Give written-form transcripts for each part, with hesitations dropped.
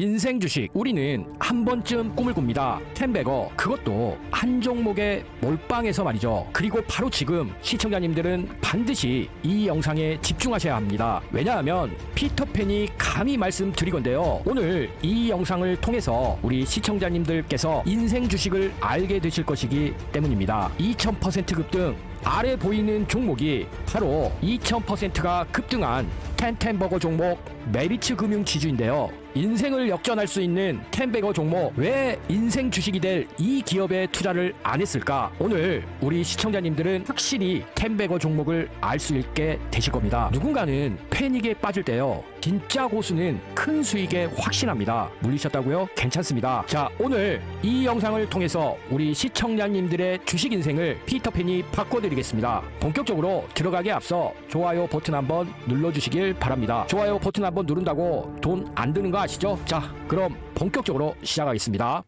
인생 주식, 우리는 한 번쯤 꿈을 꿉니다. 텐베거, 그것도 한 종목의 몰빵에서 말이죠. 그리고 바로 지금 시청자님들은 반드시 이 영상에 집중하셔야 합니다. 왜냐하면 피터팬이 감히 말씀드리건데요, 오늘 이 영상을 통해서 우리 시청자님들께서 인생 주식을 알게 되실 것이기 때문입니다. 2000% 급등, 아래 보이는 종목이 바로 2000%가 급등한 텐버거 종목 메리츠 금융 지주인데요. 인생을 역전할 수 있는 텐베거 종목, 왜 인생 주식이 될 이 기업에 투자를 안 했을까? 오늘 우리 시청자님들은 확실히 텐베거 종목을 알 수 있게 되실 겁니다. 누군가는 패닉에 빠질 때요, 진짜 고수는 큰 수익에 확신합니다. 물리셨다고요? 괜찮습니다. 자, 오늘 이 영상을 통해서 우리 시청자님들의 주식 인생을 피터팬이 바꿔드리겠습니다. 본격적으로 들어가기에 앞서 좋아요 버튼 한번 눌러주시길 바랍니다. 좋아요 버튼 한번 누른다고 돈 안 드는 거 아시죠? 자, 그럼 본격적으로 시작하겠습니다.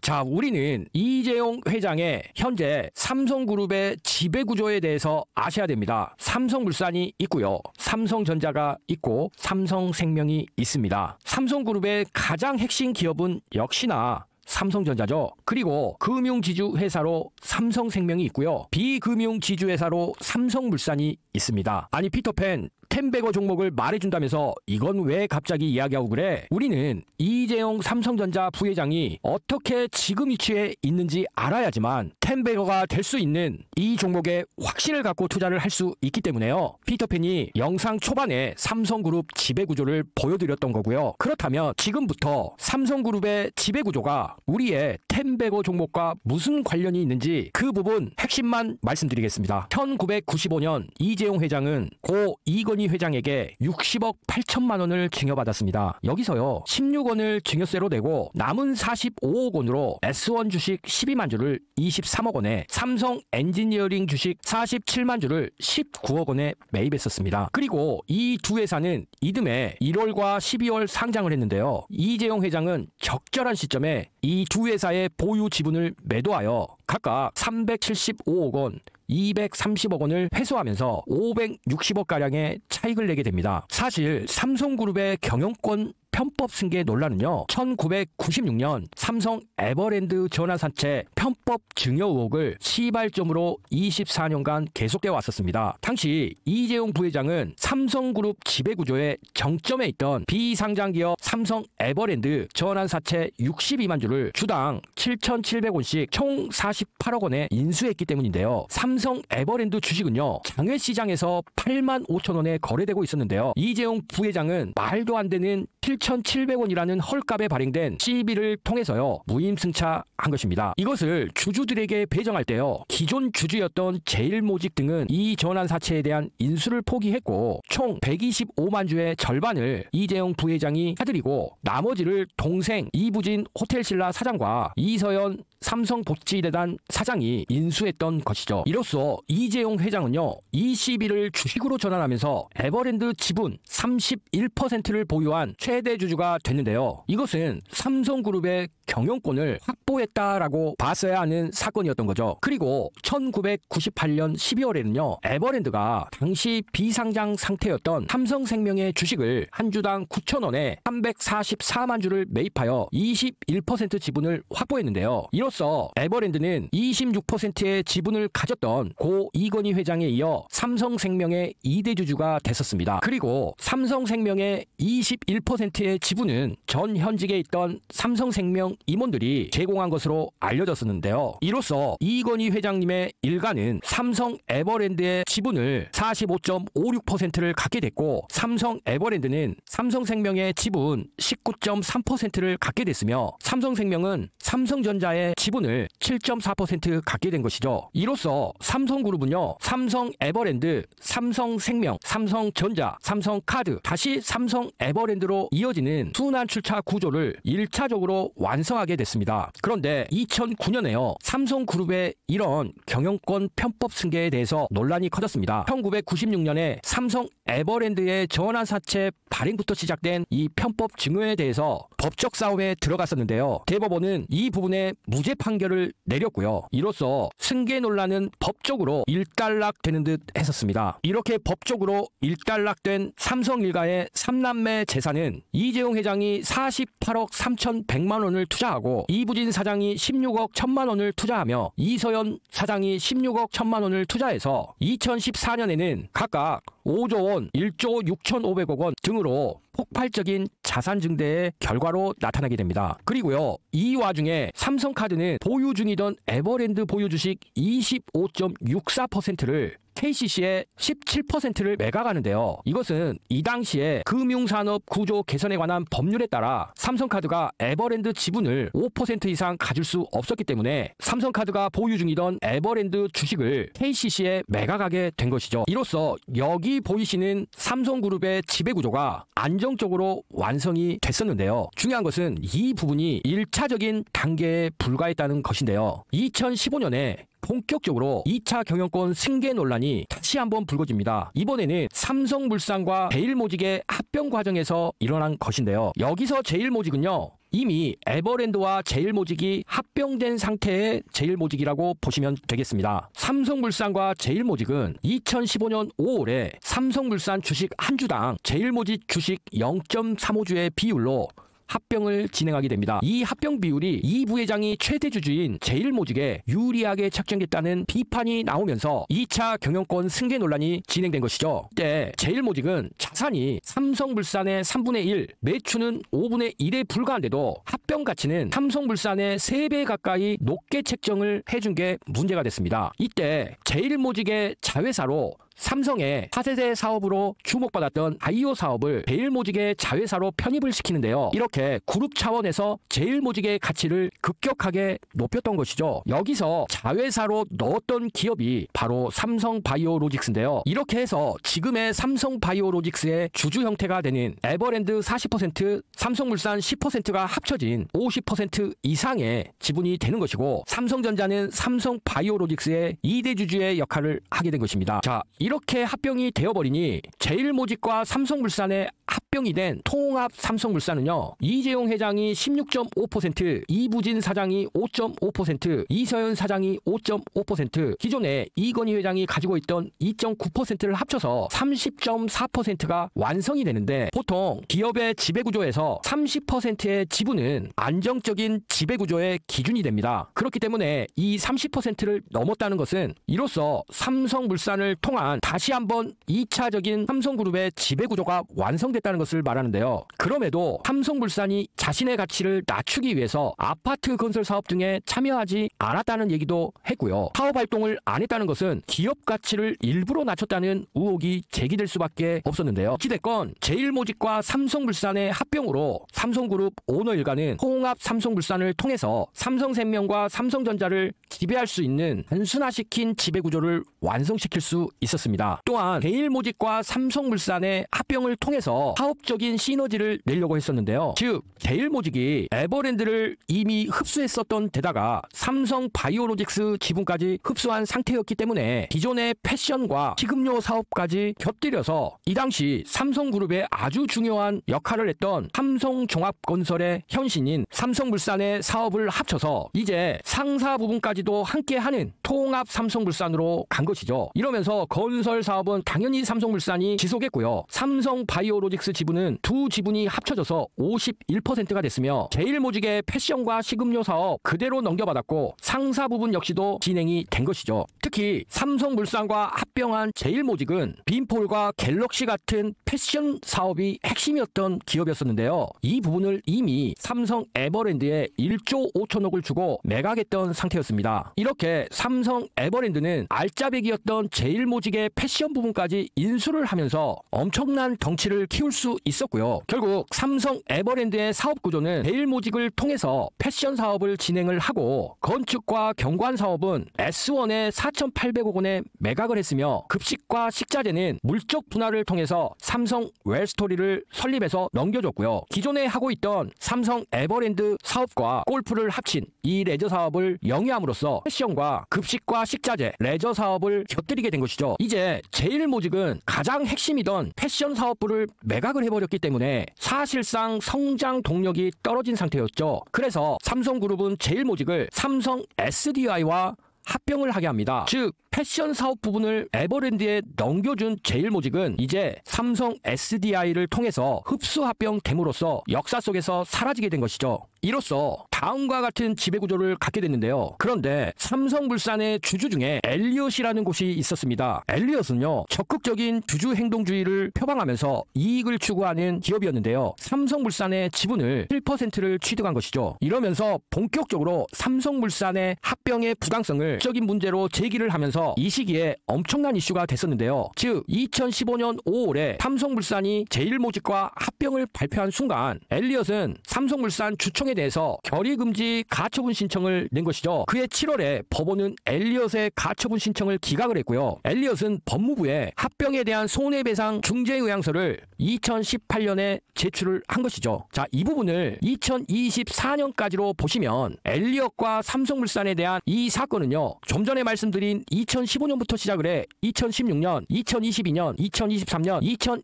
자, 우리는 이재용 회장의 현재 삼성그룹의 지배구조에 대해서 아셔야 됩니다. 삼성물산이 있고요, 삼성전자가 있고 삼성생명이 있습니다. 삼성그룹의 가장 핵심 기업은 역시나 삼성전자죠. 그리고 금융지주 회사로 삼성생명이 있고요, 비금융지주 회사로 삼성물산이 있습니다. 아니, 피터팬 텐베거 종목을 말해준다면서 이건 왜 갑자기 이야기하고 그래? 우리는 이재용 삼성전자 부회장이 어떻게 지금 위치에 있는지 알아야지만 텐베거가 될 수 있는 이 종목에 확신을 갖고 투자를 할 수 있기 때문에요. 피터팬이 영상 초반에 삼성그룹 지배구조를 보여드렸던 거고요. 그렇다면 지금부터 삼성그룹의 지배구조가 우리의 텐베거 종목과 무슨 관련이 있는지 그 부분 핵심만 말씀드리겠습니다. 1995년 이재용 회장은 고 이건희 회장에게 60억 8천만 원을 증여받았습니다. 여기서요, 16원을 증여세로 내고 남은 45억 원으로 S1 주식 12만 주를 23억 원에, 삼성 엔지니어링 주식 47만 주를 19억 원에 매입했었습니다. 그리고 이 두 회사는 이듬해 1월과 12월 상장을 했는데요. 이재용 회장은 적절한 시점에 이 두 회사의 보유 지분을 매도하여 각각 375억 원, 230억 원을 회수하면서 560억가량의 차익을 내게 됩니다. 사실 삼성그룹의 경영권 편법 승계 논란은요, 1996년 삼성 에버랜드 전환사채 편법 증여 의혹을 시발점으로 24년간 계속되어 왔었습니다. 당시 이재용 부회장은 삼성그룹 지배구조의 정점에 있던 비상장기업 삼성 에버랜드 전환사채 62만 주를 주당 7,700원씩 총 48억 원에 인수했기 때문인데요. 삼성 에버랜드 주식은요, 장외시장에서 8만 5천 원에 거래되고 있었는데요. 이재용 부회장은 말도 안 되는 7,700원이라는 헐값에 발행된 CB를 통해서요, 무임승차한 것입니다. 이것을 주주들에게 배정할 때요, 기존 주주였던 제일모직 등은 이 전환사채에 대한 인수를 포기했고 총 125만 주의 절반을 이재용 부회장이 사들이고 나머지를 동생 이부진 호텔신라 사장과 이서연 삼성복지재단 사장이 인수했던 것이죠. 이로써 이재용 회장은요, 이 CB를 주식으로 전환하면서 에버랜드 지분 31%를 보유한 최대 주주가 됐는데요. 이것은 삼성그룹의 경영권을 확보했다라고 봤어야 하는 사건이었던 거죠. 그리고 1998년 12월에는요, 에버랜드가 당시 비상장 상태였던 삼성생명의 주식을 한 주당 9,000원에 344만 주를 매입하여 21% 지분을 확보했는데요. 이로써 에버랜드는 26%의 지분을 가졌던 고 이건희 회장에 이어 삼성생명의 2대 주주가 됐었습니다. 그리고 삼성생명의 21%의 지분은 전 현직에 있던 삼성생명 임원들이 제공한 것으로 알려졌었는데요. 이로써 이건희 회장님의 일가는 삼성 에버랜드의 지분을 45.56%를 갖게 됐고, 삼성 에버랜드는 삼성생명의 지분 19.3%를 갖게 됐으며 삼성생명은 삼성전자의 지분을 7.4% 갖게 된 것이죠. 이로써 삼성그룹은요, 삼성 에버랜드, 삼성생명, 삼성전자, 삼성카드, 다시 삼성 에버랜드로 이어지는 이어지는 순환 출차 구조를 1차적으로 완성하게 됐습니다. 그런데 2009년에요. 삼성그룹의 이런 경영권 편법 승계에 대해서 논란이 커졌습니다. 1996년에 삼성 에버랜드의 전환 사채 발행부터 시작된 이 편법 증여에 대해서 법적 싸움에 들어갔었는데요. 대법원은 이 부분에 무죄 판결을 내렸고요. 이로써 승계 논란은 법적으로 일단락되는 듯 했었습니다. 이렇게 법적으로 일단락된 삼성 일가의 3남매 재산은 이재용 회장이 48억 3,100만 원을 투자하고 이부진 사장이 16억 1,000만 원을 투자하며 이서연 사장이 16억 1,000만 원을 투자해서 2014년에는 각각 5조 원, 1조 6,500억 원 등으로 폭발적인 자산 증대의 결과로 나타나게 됩니다. 그리고요, 이 와중에 삼성카드는 보유 중이던 에버랜드 보유 주식 25.64%를 KCC의 17%를 매각하는데요. 이것은 이 당시에 금융산업 구조 개선에 관한 법률에 따라 삼성카드가 에버랜드 지분을 5% 이상 가질 수 없었기 때문에 삼성카드가 보유 중이던 에버랜드 주식을 KCC에 매각하게 된 것이죠. 이로써 여기 보이시는 삼성그룹의 지배구조가 안정적으로 완성이 됐었는데요. 중요한 것은 이 부분이 1차적인 단계에 불과했다는 것인데요. 2015년에 본격적으로 2차 경영권 승계 논란이 다시 한번 불거집니다. 이번에는 삼성물산과 제일모직의 합병 과정에서 일어난 것인데요. 여기서 제일모직은요, 이미 에버랜드와 제일모직이 합병된 상태의 제일모직이라고 보시면 되겠습니다. 삼성물산과 제일모직은 2015년 5월에 삼성물산 주식 한 주당 제일모직 주식 0.35주의 비율로 합병을 진행하게 됩니다. 이 합병 비율이 이 부회장이 최대 주주인 제일모직에 유리하게 책정됐다는 비판이 나오면서 2차 경영권 승계 논란이 진행된 것이죠. 이때 제일모직은 자산이 삼성물산의 3분의 1, 매출은 5분의 1에 불과한데도 합병 가치는 삼성물산의 3배 가까이 높게 책정을 해준 게 문제가 됐습니다. 이때 제일모직의 자회사로 삼성의 4세대 사업으로 주목받았던 바이오 사업을 제일모직의 자회사로 편입을 시키는데요. 이렇게 그룹 차원에서 제일모직의 가치를 급격하게 높였던 것이죠. 여기서 자회사로 넣었던 기업이 바로 삼성바이오로직스인데요. 이렇게 해서 지금의 삼성바이오로직스의 주주 형태가 되는 에버랜드 40%, 삼성물산 10%가 합쳐진 50% 이상의 지분이 되는 것이고, 삼성전자는 삼성바이오로직스의 2대 주주의 역할을 하게 된 것입니다. 자, 이렇게 합병이 되어버리니 제일모직과 삼성물산의 합병이 된 통합 삼성물산은요, 이재용 회장이 16.5%, 이부진 사장이 5.5%, 이서연 사장이 5.5%, 기존에 이건희 회장이 가지고 있던 2.9%를 합쳐서 30.4%가 완성이 되는데, 보통 기업의 지배구조에서 30%의 지분은 안정적인 지배구조의 기준이 됩니다. 그렇기 때문에 이 30%를 넘었다는 것은 이로써 삼성물산을 통한 다시 한번 2차적인 삼성그룹의 지배구조가 완성됐다는 것을 말하는데요. 그럼에도 삼성물산이 자신의 가치를 낮추기 위해서 아파트 건설 사업 등에 참여하지 않았다는 얘기도 했고요. 사업 활동을 안 했다는 것은 기업 가치를 일부러 낮췄다는 의혹이 제기될 수밖에 없었는데요. 어찌됐건 제일모직과 삼성물산의 합병으로 삼성그룹 오너 일가는 통합 삼성물산을 통해서 삼성생명과 삼성전자를 지배할 수 있는 단순화시킨 지배구조를 완성시킬 수 있었습니다. 또한 제일모직과 삼성물산의 합병을 통해서 사업적인 시너지를 내려고 했었는데요. 즉, 제일모직이 에버랜드를 이미 흡수했었던 데다가 삼성바이오로직스 지분까지 흡수한 상태였기 때문에 기존의 패션과 식음료 사업까지 곁들여서 이 당시 삼성그룹의 아주 중요한 역할을 했던 삼성종합건설의 현신인 삼성물산의 사업을 합쳐서 이제 상사 부분까지도 함께하는 통합 삼성물산으로 간 것이죠. 이러면서 건설 사업은 당연히 삼성물산이 지속했고요. 삼성바이오로직스 지분은 두 지분이 합쳐져서 51%가 됐으며, 제일모직의 패션과 식음료 사업 그대로 넘겨받았고 상사 부분 역시도 진행이 된 것이죠. 특히 삼성물산과 합병한 제일모직은 빈폴과 갤럭시 같은 패션 사업이 핵심이었던 기업이었었는데요. 이 부분을 이미 삼성 에버랜드에 1조 5천억을 주고 매각했던 상태였습니다. 이렇게 삼성 에버랜드는 알짜배기였던 제일모직의 패션 부분까지 인수를 하면서 엄청난 덩치를 키웠습니다. 키울 수 있었고요. 결국 삼성 에버랜드의 사업 구조는 제일모직을 통해서 패션 사업을 진행을 하고 건축과 경관 사업은 S1에 4,800억 원에 매각을 했으며 급식과 식자재는 물적 분할을 통해서 삼성 웰스토리를 설립해서 넘겨줬고요. 기존에 하고 있던 삼성 에버랜드 사업과 골프를 합친 이 레저 사업을 영위함으로써 패션과 급식과 식자재, 레저 사업을 곁들이게 된 것이죠. 이제 제일모직은 가장 핵심이던 패션 사업부를 매각을 해버렸기 때문에 사실상 성장 동력이 떨어진 상태였죠. 그래서 삼성그룹은 제일모직을 삼성 SDI와 합병을 하게 합니다. 즉 패션 사업 부분을 에버랜드에 넘겨준 제일모직은 이제 삼성 SDI를 통해서 흡수 합병됨으로써 역사 속에서 사라지게 된 것이죠. 이로써 다음과 같은 지배구조를 갖게 됐는데요. 그런데 삼성물산의 주주 중에 엘리엇이라는 곳이 있었습니다. 엘리엇은요, 적극적인 주주 행동주의를 표방하면서 이익을 추구하는 기업이었는데요. 삼성물산의 지분을 7%를 취득한 것이죠. 이러면서 본격적으로 삼성물산의 합병의 부당성을 적인 문제로 제기를 하면서 이 시기에 엄청난 이슈가 됐었는데요. 즉 2015년 5월에 삼성물산이 제일모직과 합병을 발표한 순간 엘리엇은 삼성물산 주총에 대해서 결의금지 가처분 신청을 낸 것이죠. 그해 7월에 법원은 엘리엇의 가처분 신청을 기각을 했고요. 엘리엇은 법무부에 합병에 대한 손해배상 중재의향서를 2018년에 제출을 한 것이죠. 자, 이 부분을 2024년까지로 보시면 엘리엇과 삼성물산에 대한 이 사건은요, 좀 전에 말씀드린 2015년부터 시작을 해 2016년, 2022년, 2023년,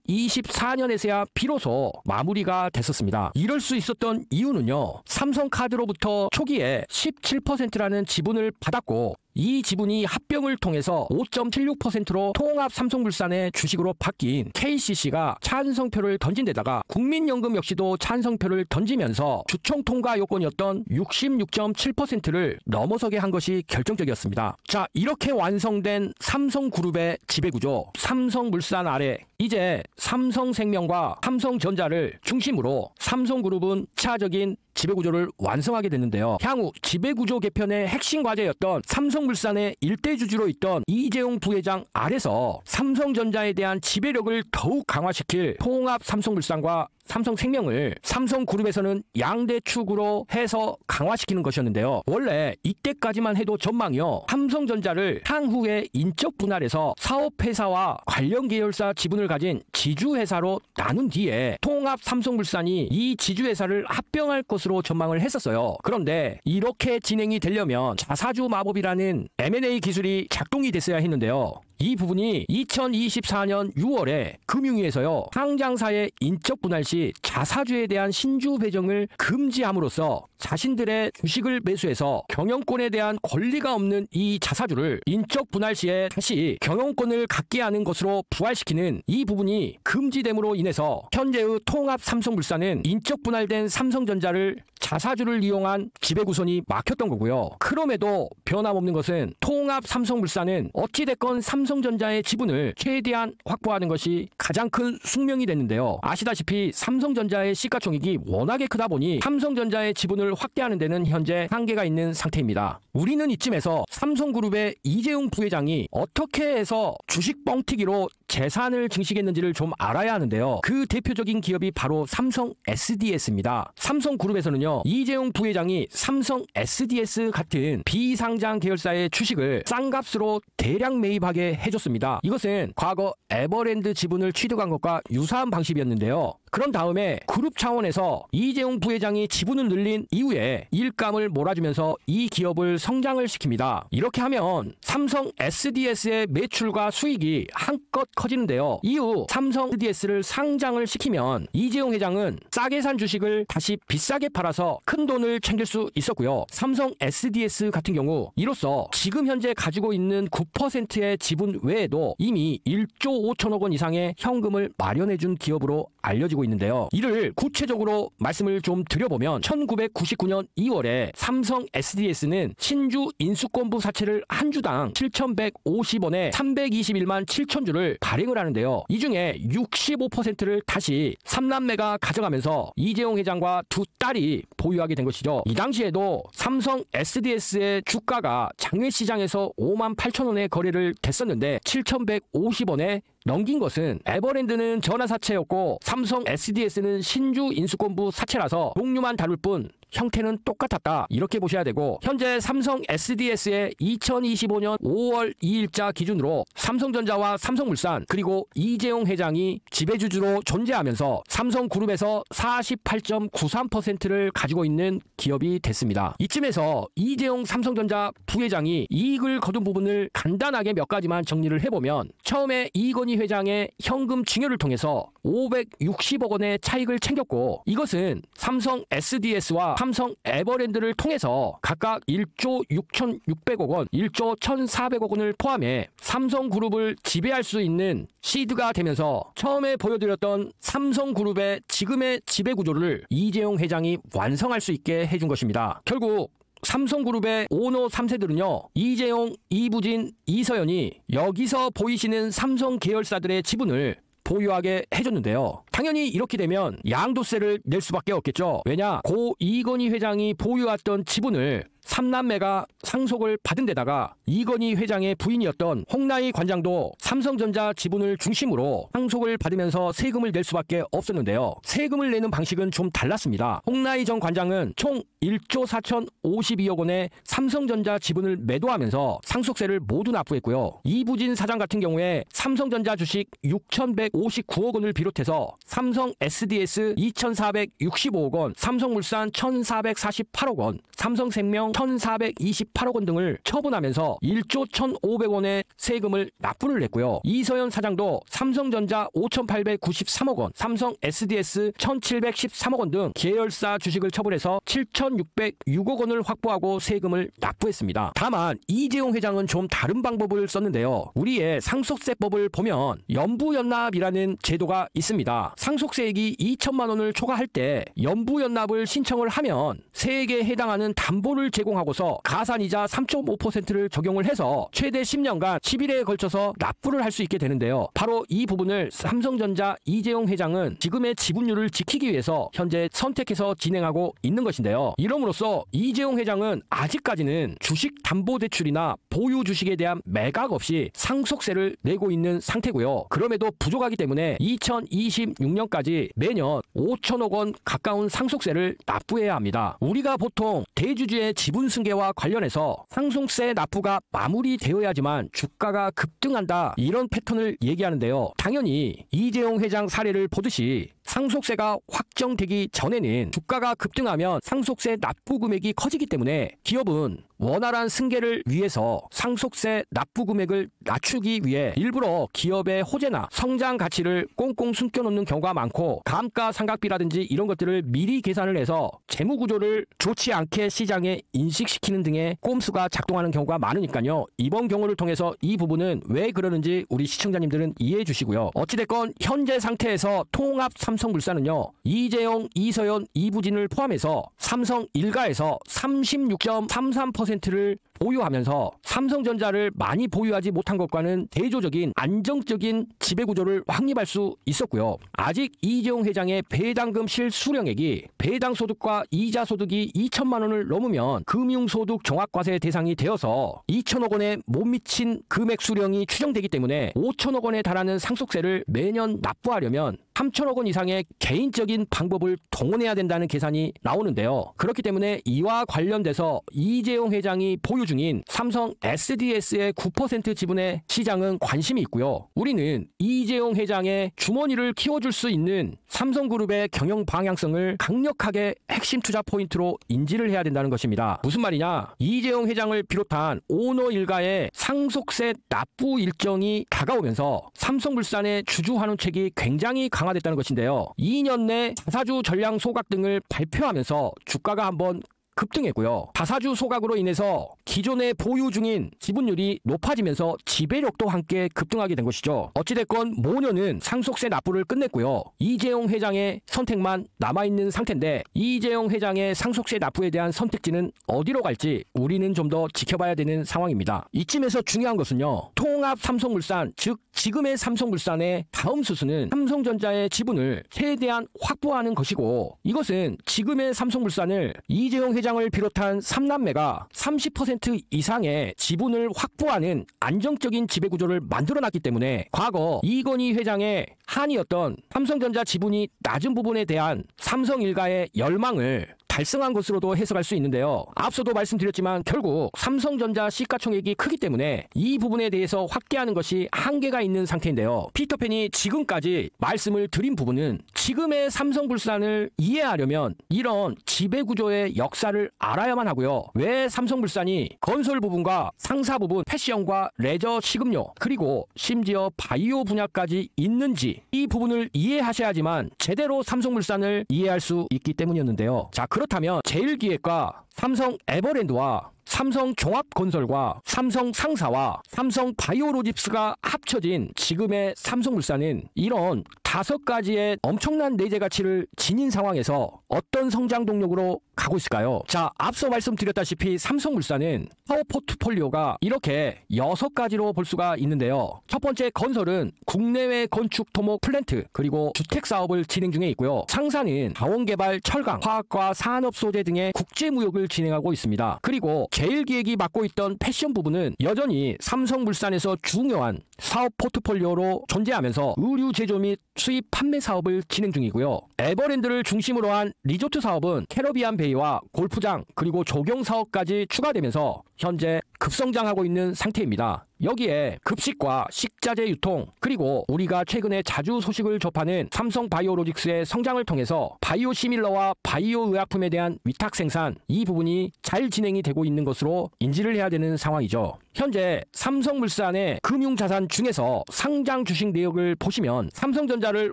2024년에서야 비로소 마무리가 됐었습니다. 이럴 수 있었던 이유는요, 삼성카드로부터 초기에 17%라는 지분을 받았고 이 지분이 합병을 통해서 5.76%로 통합 삼성물산의 주식으로 바뀐 KCC가 찬성표를 던진 데다가 국민연금 역시도 찬성표를 던지면서 주총 통과 요건이었던 66.7%를 넘어서게 한 것이 결정적이었습니다. 자, 이렇게 완성된 삼성그룹의 지배구조, 삼성물산 아래 이제 삼성생명과 삼성전자를 중심으로 삼성그룹은 차적인 지배구조를 완성하게 됐는데요. 향후 지배구조 개편의 핵심 과제였던 삼성물산의 일대주주로 있던 이재용 부회장 아래서 삼성전자에 대한 지배력을 더욱 강화시킬 통합 삼성물산과 삼성생명을 삼성그룹에서는 양대 축으로 해서 강화시키는 것이었는데요. 원래 이때까지만 해도 전망이요, 삼성전자를 향후에 인적 분할해서 사업회사와 관련 계열사 지분을 가진 지주회사로 나눈 뒤에 통합 삼성물산이 이 지주회사를 합병할 것으로 전망을 했었어요. 그런데 이렇게 진행이 되려면 자사주 마법이라는 M&A 기술이 작동이 됐어야 했는데요. 이 부분이 2024년 6월에 금융위에서요, 상장사의 인적 분할 시 자사주에 대한 신주 배정을 금지함으로써 자신들의 주식을 매수해서 경영권에 대한 권리가 없는 이 자사주를 인적 분할 시에 다시 경영권을 갖게 하는 것으로 부활시키는 이 부분이 금지됨으로 인해서 현재의 통합 삼성물산은 인적 분할된 삼성전자를 자사주를 이용한 지배구선이 막혔던 거고요. 그럼에도 변함없는 것은 통합 삼성물산은 어찌됐건 삼성전자의 지분을 최대한 확보하는 것이 가장 큰 숙명이 됐는데요. 아시다시피 삼성전자의 시가총액이 워낙에 크다 보니 삼성전자의 지분을 확대하는 데는 현재 한계가 있는 상태입니다. 우리는 이쯤에서 삼성그룹의 이재용 부회장이 어떻게 해서 주식 뻥튀기로 재산을 증식했는지를 좀 알아야 하는데요. 그 대표적인 기업이 바로 삼성 SDS입니다. 삼성그룹에서는요, 이재용 부회장이 삼성 SDS 같은 비상장 계열사의 주식을 싼 값으로 대량 매입하게 해줬습니다. 이것은 과거 에버랜드 지분을 취득한 것과 유사한 방식이었는데요. 그런 다음에 그룹 차원에서 이재용 부회장이 지분을 늘린 이후에 일감을 몰아주면서 이 기업을 성장을 시킵니다. 이렇게 하면 삼성 SDS의 매출과 수익이 한껏 커지는데요. 이후 삼성 SDS를 상장을 시키면 이재용 회장은 싸게 산 주식을 다시 비싸게 팔아서 큰 돈을 챙길 수 있었고요. 삼성 SDS 같은 경우 이로써 지금 현재 가지고 있는 9%의 지분 외에도 이미 1조 5천억 원 이상의 현금을 마련해준 기업으로 알려지고 있는데요. 이를 구체적으로 말씀을 좀 드려보면 1999년 2월에 삼성 SDS는 신주 인수권부 사채를 한 주당 7,150원에 321만 7천 주를 발행을 하는데요. 이 중에 65%를 다시 삼남매가 가져가면서 이재용 회장과 두 딸이 보유하게 된 것이죠. 이 당시에도 삼성 SDS의 주가가 장외시장에서 5만 8천 원에 거래를 됐었는데 7,150원에 넘긴 것은 에버랜드는 전화사채였고 삼성 SDS는 신주 인수권부 사채라서 종류만 다를 뿐 형태는 똑같았다, 이렇게 보셔야 되고, 현재 삼성 SDS의 2025년 5월 2일자 기준으로 삼성전자와 삼성물산 그리고 이재용 회장이 지배주주로 존재하면서 삼성그룹에서 48.93%를 가지고 있는 기업이 됐습니다. 이쯤에서 이재용 삼성전자 부회장이 이익을 거둔 부분을 간단하게 몇 가지만 정리를 해보면, 처음에 이건희 회장의 현금 증여를 통해서 560억 원의 차익을 챙겼고, 이것은 삼성 SDS와 삼성 에버랜드를 통해서 각각 1조 6,600억 원, 1조 1,400억 원을 포함해 삼성그룹을 지배할 수 있는 시드가 되면서 처음에 보여드렸던 삼성그룹의 지금의 지배구조를 이재용 회장이 완성할 수 있게 해준 것입니다. 결국 삼성그룹의 오너 3세들은요, 이재용, 이부진, 이서연이 여기서 보이시는 삼성 계열사들의 지분을 보유하게 해줬는데요. 당연히 이렇게 되면 양도세를 낼 수밖에 없겠죠. 왜냐, 고 이건희 회장이 보유했던 지분을 삼남매가 상속을 받은 데다가 이건희 회장의 부인이었던 홍나희 관장도 삼성전자 지분을 중심으로 상속을 받으면서 세금을 낼 수밖에 없었는데요. 세금을 내는 방식은 좀 달랐습니다. 홍나희 전 관장은 총 1조 4,052억 원의 삼성전자 지분을 매도하면서 상속세를 모두 납부했고요. 이부진 사장 같은 경우에 삼성전자 주식 6,159억 원을 비롯해서 삼성 SDS 2,465억 원, 삼성물산 1,448억 원, 삼성생명 1,428억 원 등을 처분하면서 1조 1,500원의 세금을 납부를 했고요. 이서연 사장도 삼성전자 5,893억 원, 삼성 SDS 1,713억 원 등 계열사 주식을 처분해서 7,606억 원을 확보하고 세금을 납부했습니다. 다만 이재용 회장은 좀 다른 방법을 썼는데요. 우리의 상속세법을 보면 연부연납이라는 제도가 있습니다. 상속세액이 2천만 원을 초과할 때 연부연납을 신청을 하면 세액에 해당하는 담보를 제공하고서 가산이자 3.5%를 적용을 해서 최대 10년간 10일에 걸쳐서 납부를 할 수 있게 되는데요. 바로 이 부분을 삼성전자 이재용 회장은 지금의 지분율을 지키기 위해서 현재 선택해서 진행하고 있는 것인데요. 이럼으로써 이재용 회장은 아직까지는 주식담보대출이나 보유 주식에 대한 매각 없이 상속세를 내고 있는 상태고요. 그럼에도 부족하기 때문에 2026년까지 매년 5천억 원 가까운 상속세를 납부해야 합니다. 우리가 보통 대주주의 지분 승계와 관련해서 상속세 납부가 마무리되어야지만 주가가 급등한다, 이런 패턴을 얘기하는데요. 당연히 이재용 회장 사례를 보듯이 상속세가 확정되기 전에는 주가가 급등하면 상속세 납부 금액이 커지기 때문에 기업은 원활한 승계를 위해서 상속세 납부 금액을 낮추기 위해 일부러 기업의 호재나 성장 가치를 꽁꽁 숨겨놓는 경우가 많고, 감가상각비라든지 이런 것들을 미리 계산을 해서 재무구조를 좋지 않게 시장에 인식시키는 등의 꼼수가 작동하는 경우가 많으니까요. 이번 경우를 통해서 이 부분은 왜 그러는지 우리 시청자님들은 이해해 주시고요. 어찌됐건 현재 상태에서 통합 삼성물산은요, 이재용, 이서연, 이부진을 포함해서 삼성 일가에서 36.33%를 보유하면서 삼성전자를 많이 보유하지 못한 것과는 대조적인 안정적인 지배구조를 확립할 수 있었고요. 아직 이재용 회장의 배당금 실수령액이 배당소득과 이자소득이 2천만 원을 넘으면 금융소득 종합과세 대상이 되어서 2천억 원에 못 미친 금액 수령이 추정되기 때문에 5천억 원에 달하는 상속세를 매년 납부하려면 3천억 원 이상의 개인적인 방법을 동원해야 된다는 계산이 나오는데요. 그렇기 때문에 이와 관련돼서 이재용 회장이 보유 중인 삼성 SDS의 9% 지분의 시장은 관심이 있고요. 우리는 이재용 회장의 주머니를 키워줄 수 있는 삼성그룹의 경영 방향성을 강력하게 핵심 투자 포인트로 인지를 해야 된다는 것입니다. 무슨 말이냐? 이재용 회장을 비롯한 오너 일가의 상속세 납부 일정이 다가오면서 삼성물산의 주주 환원책이 굉장히 강화됐다는 것인데요. 2년 내 자사주 전량 소각 등을 발표하면서 주가가 한번 급등했고요. 다사주 소각으로 인해서 기존에 보유 중인 지분율이 높아지면서 지배력도 함께 급등하게 된 것이죠. 어찌됐건 모녀는 상속세 납부를 끝냈고요. 이재용 회장의 선택만 남아있는 상태인데, 이재용 회장의 상속세 납부에 대한 선택지는 어디로 갈지 우리는 좀 더 지켜봐야 되는 상황입니다. 이쯤에서 중요한 것은요, 통합 삼성물산, 즉 지금의 삼성물산의 다음 수순은 삼성전자의 지분을 최대한 확보하는 것이고, 이것은 지금의 삼성물산을 이재용 회장 회장을 비롯한 3남매가 30% 이상의 지분을 확보하는 안정적인 지배구조를 만들어놨기 때문에 과거 이건희 회장의 한이었던 삼성전자 지분이 낮은 부분에 대한 삼성 일가의 열망을 달성한 것으로도 해석할 수 있는데요. 앞서도 말씀드렸지만 결국 삼성전자 시가총액이 크기 때문에 이 부분에 대해서 확대하는 것이 한계가 있는 상태인데요. 피터팬이 지금까지 말씀을 드린 부분은 지금의 삼성물산을 이해하려면 이런 지배구조의 역사를 알아야만 하고요. 왜 삼성물산이 건설 부분과 상사 부분, 패션과 레저 식음료, 그리고 심지어 바이오 분야까지 있는지 이 부분을 이해하셔야지만 제대로 삼성물산을 이해할 수 있기 때문이었는데요. 자, 그렇다면 제일기획과 삼성 에버랜드와 삼성종합건설과 삼성상사와 삼성바이오로직스가 합쳐진 지금의 삼성물산은 이런 5가지의 엄청난 내재 가치를 지닌 상황에서 어떤 성장 동력으로 가고 있을까요? 자, 앞서 말씀드렸다시피 삼성물산은 사업 포트폴리오가 이렇게 6가지로 볼 수가 있는데요. 첫 번째 건설은 국내외 건축 토목 플랜트 그리고 주택 사업을 진행 중에 있고요. 상사는 자원개발, 철강, 화학과 산업 소재 등의 국제무역을 진행하고 있습니다. 그리고 제일기획이 맡고 있던 패션 부분은 여전히 삼성물산에서 중요한 사업 포트폴리오로 존재하면서 의류 제조 및 수입 판매 사업을 진행 중이고요. 에버랜드를 중심으로 한 리조트 사업은 캐러비안 베이와 골프장 그리고 조경 사업까지 추가되면서 현재 급성장하고 있는 상태입니다. 여기에 급식과 식자재 유통 그리고 우리가 최근에 자주 소식을 접하는 삼성바이오로직스의 성장을 통해서 바이오 시밀러와 바이오 의약품에 대한 위탁 생산 이 부분이 잘 진행이 되고 있는 것으로 인지를 해야 되는 상황이죠. 현재 삼성물산의 금융자산 중에서 상장 주식 내역을 보시면 삼성전자를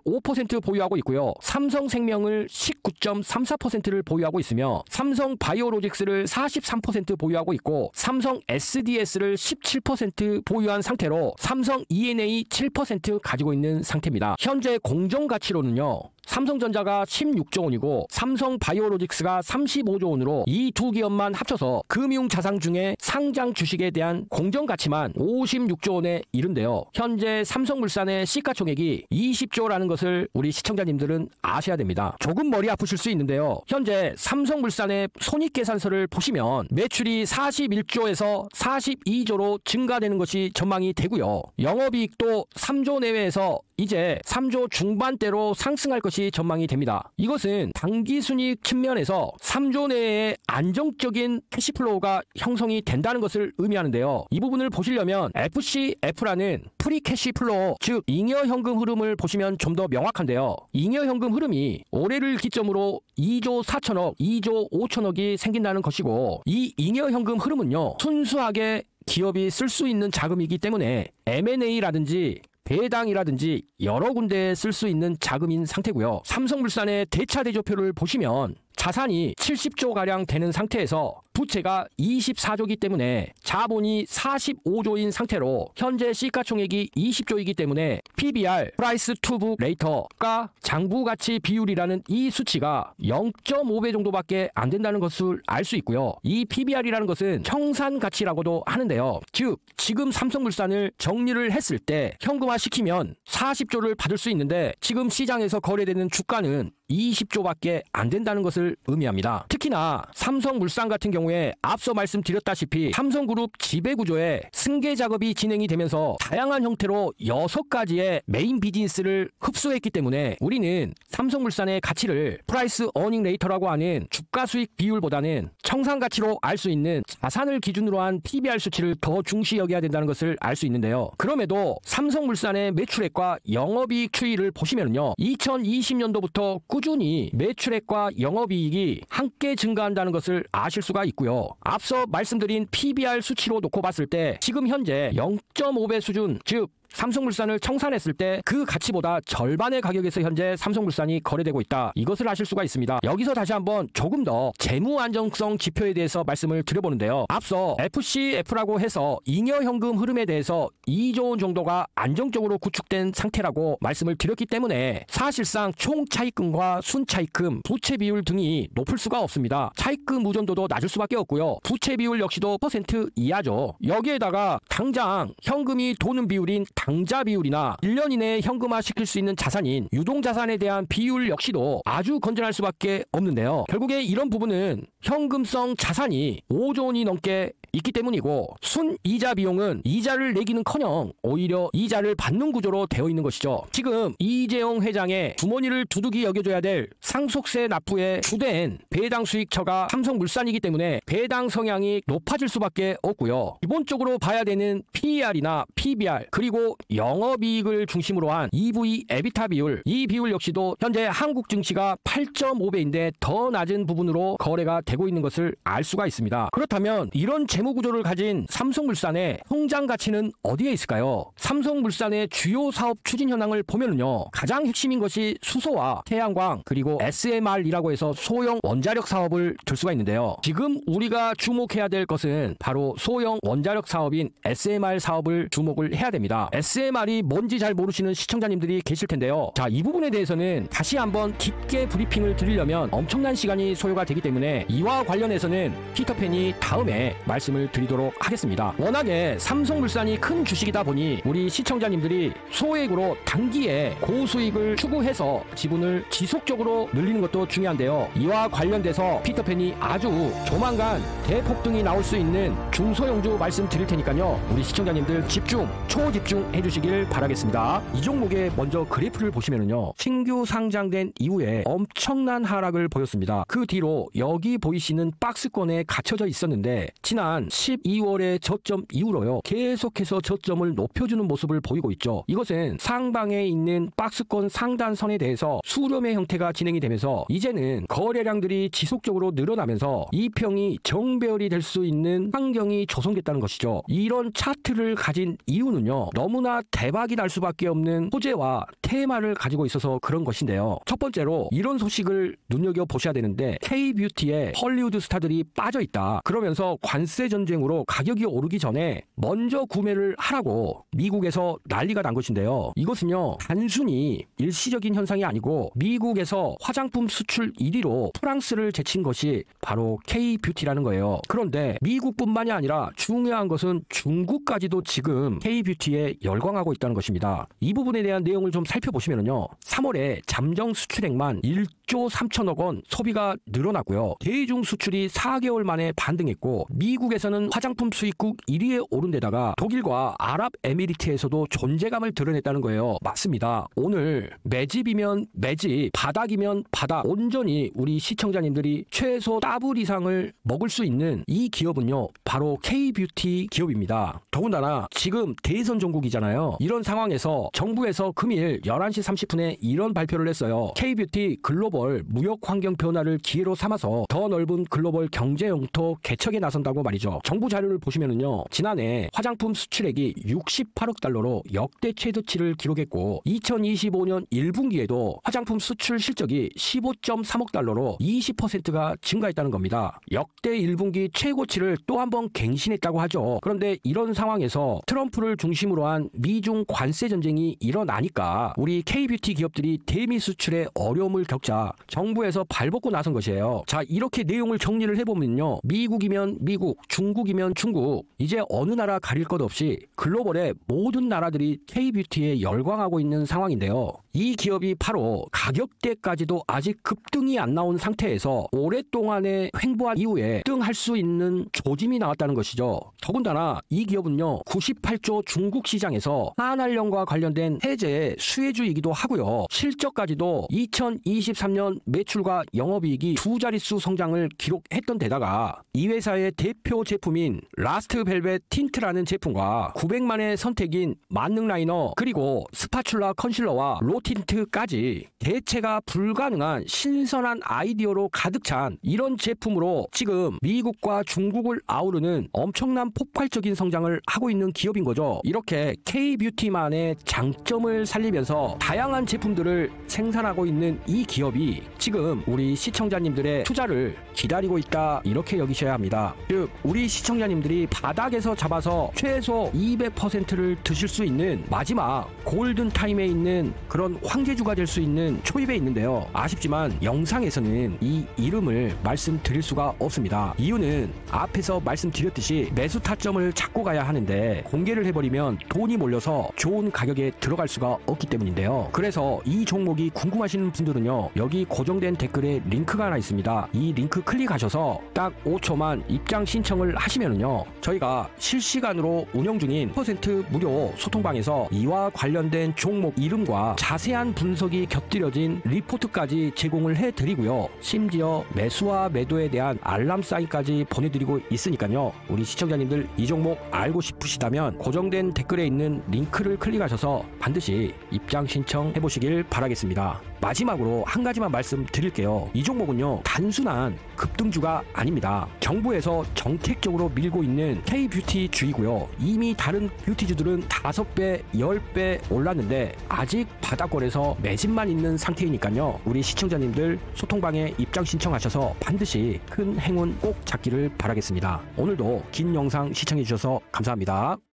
5% 보유하고 있고요. 삼성생명을 19.34%를 보유하고 있으며 삼성바이오로직스를 43% 보유하고 있고 삼성 SDS를 17% 보유한 상태로 삼성 E&A 7% 가지고 있는 상태입니다. 현재 공정가치로는요. 삼성전자가 16조 원이고 삼성바이오로직스가 35조 원으로 이 두 기업만 합쳐서 금융자산 중에 상장 주식에 대한 공정가치만 56조 원에 이른데요. 현재 삼성물산의 시가총액이 20조라는 것을 우리 시청자님들은 아셔야 됩니다. 조금 머리 아프실 수 있는데요. 현재 삼성물산의 손익계산서를 보시면 매출이 41조에서 42조로 증가되는 것이 전망이 되고요. 영업이익도 3조 내외에서 이제 3조 중반대로 상승할 것이 전망이 됩니다. 이것은 당기순이익 측면에서 3조 내의 안정적인 캐시플로우가 형성이 된다는 것을 의미하는데요. 이 부분을 보시려면 FCF라는 프리 캐시플로우, 즉 잉여현금 흐름을 보시면 좀 더 명확한데요. 잉여현금 흐름이 올해를 기점으로 2조 4천억, 2조 5천억이 생긴다는 것이고 이 잉여현금 흐름은요. 순수하게 기업이 쓸 수 있는 자금이기 때문에 M&A라든지 배당이라든지 여러 군데에 쓸 수 있는 자금인 상태고요. 삼성물산의 대차대조표를 보시면 자산이 70조가량 되는 상태에서 부채가 24조이기 때문에 자본이 45조인 상태로 현재 시가총액이 20조이기 때문에 PBR, 프라이스 투 북 레이터가 장부가치 비율이라는 이 수치가 0.5배 정도밖에 안 된다는 것을 알 수 있고요. 이 PBR이라는 것은 청산가치라고도 하는데요. 즉 지금 삼성물산을 정리를 했을 때 현금화시키면 40조를 받을 수 있는데 지금 시장에서 거래되는 주가는 20조밖에 안 된다는 것을 의미합니다. 특히나 삼성물산 같은 경우에 앞서 말씀드렸다시피 삼성그룹 지배구조에 승계 작업이 진행이 되면서 다양한 형태로 6가지의 메인 비즈니스를 흡수했기 때문에 우리는 삼성물산의 가치를 프라이스 어닝 레이터라고 하는 주가 수익 비율보다는 청산가치로 알 수 있는 자산을 기준으로 한 PBR 수치를 더 중시 여겨야 된다는 것을 알 수 있는데요. 그럼에도 삼성물산의 매출액과 영업이익 추이를 보시면요. 2020년도부터 꾸준히 매출액과 영업이익이 함께 증가한다는 것을 아실 수가 있고요. 앞서 말씀드린 PBR 수치로 놓고 봤을 때 지금 현재 0.5배 수준, 즉 삼성물산을 청산했을 때 그 가치보다 절반의 가격에서 현재 삼성물산이 거래되고 있다. 이것을 아실 수가 있습니다. 여기서 다시 한번 조금 더 재무 안정성 지표에 대해서 말씀을 드려보는데요. 앞서 FCF라고 해서 잉여현금 흐름에 대해서 2조 원 정도가 안정적으로 구축된 상태라고 말씀을 드렸기 때문에 사실상 총 차입금과 순차입금, 부채 비율 등이 높을 수가 없습니다. 차입금 의존도도 낮을 수밖에 없고요. 부채 비율 역시도 퍼센트 이하죠. 여기에다가 당장 현금이 도는 비율인 당좌 비율이나 1년 이내에 현금화 시킬 수 있는 자산인 유동자산에 대한 비율 역시도 아주 건전할 수밖에 없는데요. 결국에 이런 부분은 현금성 자산이 5조 원이 넘게 있기 때문이고 순이자 비용은 이자를 내기는커녕 오히려 이자를 받는 구조로 되어 있는 것이죠. 지금 이재용 회장의 주머니를 두둑이 여겨줘야 될 상속세 납부의 주된 배당 수익처가 삼성물산이기 때문에 배당 성향이 높아질 수밖에 없고요. 기본적으로 봐야 되는 PER이나 PBR 그리고 영업이익을 중심으로 한 EV 에비타 비율, 이 비율 역시도 현재 한국 증시가 8.5배인데 더 낮은 부분으로 거래가 되고 있는 것을 알 수가 있습니다. 그렇다면 이런 재무구조를 가진 삼성물산의 성장 가치는 어디에 있을까요? 삼성물산의 주요 사업 추진 현황을 보면은요, 가장 핵심인 것이 수소와 태양광 그리고 SMR이라고 해서 소형 원자력 사업을 들 수가 있는데요. 지금 우리가 주목해야 될 것은 바로 소형 원자력 사업인 SMR 사업을 주목을 해야 됩니다. SMR이 뭔지 잘 모르시는 시청자님들이 계실 텐데요. 자, 이 부분에 대해서는 다시 한번 깊게 브리핑을 드리려면 엄청난 시간이 소요가 되기 때문에 이와 관련해서는 피터팬이 다음에 말씀을 드리도록 하겠습니다. 워낙에 삼성물산이 큰 주식이다 보니 우리 시청자님들이 소액으로 단기에 고수익을 추구해서 지분을 지속적으로 늘리는 것도 중요한데요. 이와 관련돼서 피터팬이 아주 조만간 대폭등이 나올 수 있는 중소형주 말씀드릴 테니까요. 우리 시청자님들 집중, 초집중 해주시길 바라겠습니다. 이 종목의 먼저 그래프를 보시면은요, 신규 상장된 이후에 엄청난 하락을 보였습니다. 그 뒤로 여기 보이시는 박스권에 갇혀져 있었는데 지난 12월의 저점 이후로요, 계속해서 저점을 높여주는 모습을 보이고 있죠. 이것은 상방에 있는 박스권 상단선에 대해서 수렴의 형태가 진행이 되면서 이제는 거래량들이 지속적으로 늘어나면서 이평이 정배열이 될 수 있는 환경이 조성됐다는 것이죠. 이런 차트를 가진 이유는요, 너무나 대박이 날 수밖에 없는 소재와 테마를 가지고 있어서 그런 것인데요. 첫 번째로 이런 소식을 눈여겨보셔야 되는데, K뷰티에 헐리우드 스타들이 빠져있다. 그러면서 관세 전쟁으로 가격이 오르기 전에 먼저 구매를 하라고 미국에서 난리가 난 것인데요. 이것은요, 단순히 일시적인 현상이 아니고 미국에서 화장품 수출 1위로 프랑스를 제친 것이 바로 K뷰티라는 거예요. 그런데 미국뿐만이 아니라 중요한 것은 중국까지도 지금 K뷰티에 열광하고 있다는 것입니다. 이 부분에 대한 내용을 좀 살펴보시면요, 3월에 잠정 수출액만 1조 3천억 원 소비가 늘어났고요. 대중 수출이 4개월 만에 반등했고, 미국에서는 화장품 수입국 1위에 오른 데다가 독일과 아랍에미리트에서도 존재감을 드러냈다는 거예요. 맞습니다. 오늘 매집이면 매집, 바닥이면 바닥, 온전히 우리 시청자님들이 최소 더블 이상을 먹을 수 있는 이 기업은요, 바로 K뷰티 기업입니다. 더군다나 지금 대선 종국이잖아요. 이런 상황에서 정부에서 금일 11시 30분에 이런 발표를 했어요. K뷰티 글로벌 무역 환경 변화를 기회로 삼아서 더 넓은 글로벌 경제 영토 개척에 나선다고 말이죠. 정부 자료를 보시면은요, 지난해 화장품 수출액이 68억 달러로 역대 최저치를 기록했고, 2025년 1분기에도 화장품 수출 실적이 15.3억 달러로 20%가 증가했다는 겁니다. 역대 1분기 최고치를 또 한 번 갱신했다고 하죠. 그런데 이런 상황에서 트럼프를 중심으로 한 미중 관세 전쟁이 일어나니까 우리 K뷰티 기업들이 대미 수출에 어려움을 겪자 정부에서 발벗고 나선 것이에요. 자, 이렇게 내용을 정리를 해보면요, 미국이면 미국, 중국이면 중국, 이제 어느 나라 가릴 것 없이 글로벌의 모든 나라들이 K뷰티에 열광하고 있는 상황인데요. 이 기업이 바로 가격대까지도 아직 급등이 안 나온 상태에서 오랫동안의 횡보한 이후에 등할 수 있는 조짐이 나왔다는 것이죠. 더군다나 이 기업은요, 98조 중국 시장에서 한알령과 관련된 해제의 수혜주이기도 하고요. 실적까지도 2023년 매출과 영업이익이 두 자릿수 성장을 기록했던 데다가 이 회사의 대표 제품인 라스트벨벳 틴트라는 제품과 900만의 선택인 만능 라이너 그리고 스파츌라 컨실러와 로 틴트까지 대체가 불가능한 신선한 아이디어로 가득 찬 이런 제품으로 지금 미국과 중국을 아우르는 엄청난 폭발적인 성장을 하고 있는 기업인 거죠. 이렇게 K뷰티만의 장점을 살리면서 국내에서 다양한 제품들을 생산하고 있는 이 기업이 지금 우리 시청자님들의 투자를 기다리고 있다, 이렇게 여기셔야 합니다. 즉 우리 시청자님들이 바닥에서 잡아서 최소 200%를 드실 수 있는 마지막 골든타임에 있는 그런 황제주가 될 수 있는 초입에 있는데요. 아쉽지만 영상에서는 이 이름을 말씀드릴 수가 없습니다. 이유는 앞에서 말씀드렸듯이 매수 타점을 잡고 가야 하는데 공개를 해버리면 돈이 몰려서 좋은 가격에 들어갈 수가 없기 때문인데요. 그래서 이 종목이 궁금하신 분들은요, 여기 고정된 댓글에 링크가 하나 있습니다. 이 링크 클릭하셔서 딱 5초만 입장 신청을 하시면은요, 저희가 실시간으로 운영 중인 100% 무료 소통방에서 이와 관련된 종목 이름과 자세한 분석이 곁들여진 리포트까지 제공을 해드리고요. 심지어 매수와 매도에 대한 알람 사인까지 보내드리고 있으니까요. 우리 시청자님들 이 종목 알고 싶으시다면 고정된 댓글에 있는 링크를 클릭하셔서 반드시 입장 신청해 보시길 바라겠습니다. 마지막으로 한 가지만 말씀드릴게요. 이 종목은요, 단순한 급등주가 아닙니다. 정부에서 정책적으로 밀고 있는 K뷰티 주이고요. 이미 다른 뷰티주들은 5배, 10배 올랐는데 아직 바닥권에서 매집만 있는 상태이니까요. 우리 시청자님들 소통방에 입장 신청하셔서 반드시 큰 행운 꼭 잡기를 바라겠습니다. 오늘도 긴 영상 시청해 주셔서 감사합니다.